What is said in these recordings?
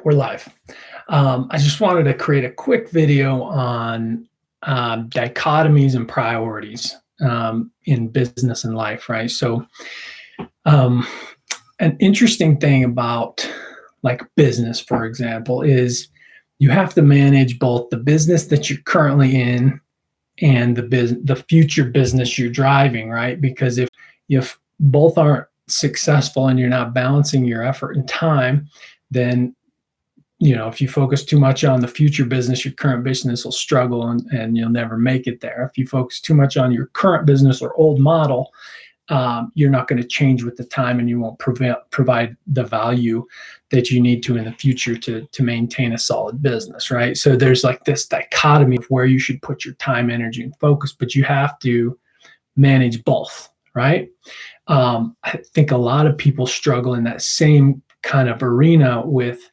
we're live. I just wanted to create a quick video on dichotomies and priorities in business and life, right? So, um, an interesting thing about like business, for example, is you have to manage both the business that you're currently in and the future business you're driving, right? Because if both aren't successful and you're not balancing your effort and time, then if you focus too much on the future business, your current business will struggle and you'll never make it there. If you focus too much on your current business or old model, you're not going to change with the time, and you won't provide the value that you need to in the future to maintain a solid business, right? So there's like this dichotomy of where you should put your time, energy, and focus, but you have to manage both, right? I think a lot of people struggle in that same kind of arena with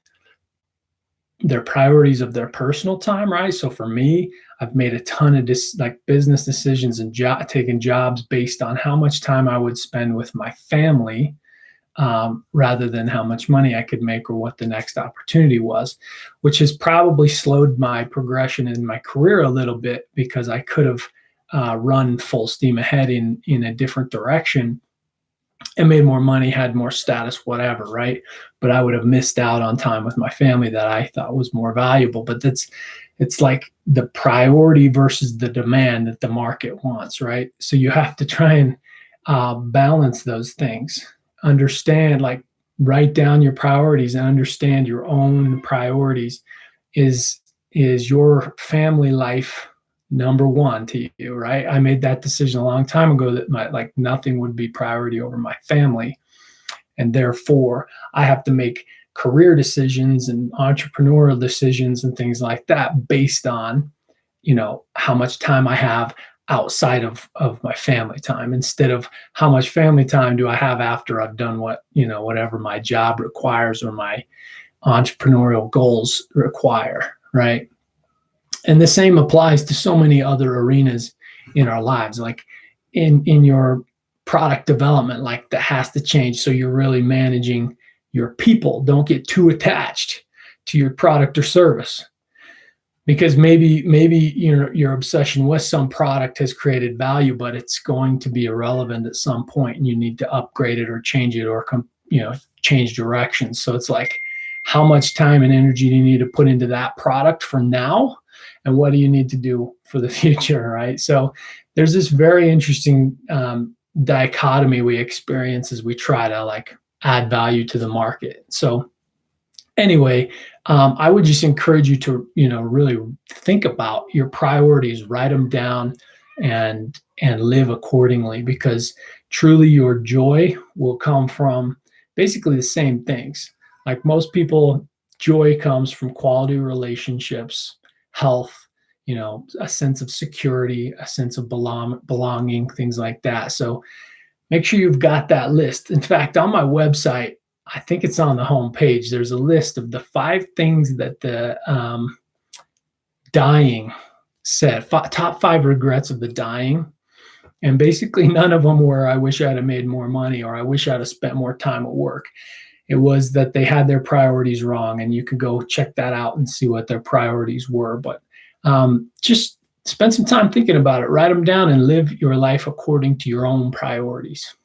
their priorities of their personal time, right? So for me, I've made a ton of business decisions and taken jobs based on how much time I would spend with my family, rather than how much money I could make or what the next opportunity was, which has probably slowed my progression in my career a little bit, because I could have run full steam ahead in a different direction and made more money, had more status, whatever, right? But I would have missed out on time with my family that I thought was more valuable. But it's like the priority versus the demand that the market wants, right? So you have to try and balance those things. Understand, like, write down your priorities and understand your own priorities. Is your family life number one to you, right? I made that decision a long time ago that nothing would be priority over my family. And therefore I have to make career decisions and entrepreneurial decisions and things like that based on, how much time I have outside of my family time, instead of how much family time do I have after I've done whatever my job requires or my entrepreneurial goals require, right? And the same applies to so many other arenas in our lives, like in your product development, like that has to change. So you're really managing your people. Don't get too attached to your product or service, because maybe your obsession with some product has created value, but it's going to be irrelevant at some point, and you need to upgrade it or change it or change directions. So it's like, how much time and energy do you need to put into that product for now? And what do you need to do for the future, right? So there's this very interesting dichotomy we experience as we try to add value to the market. So anyway, I would just encourage you to really think about your priorities, write them down, and live accordingly, because truly your joy will come from basically the same things. Like most people, joy comes from quality relationships, health, a sense of security, a sense of belonging, things like that. So make sure you've got that list. In fact, on my website, I think it's on the home page, there's a list of the 5 things that the dying said, top 5 regrets of the dying. And basically none of them were, I wish I'd have made more money, or I wish I'd have spent more time at work. It was that they had their priorities wrong, and you could go check that out and see what their priorities were. But just spend some time thinking about it, write them down, and live your life according to your own priorities.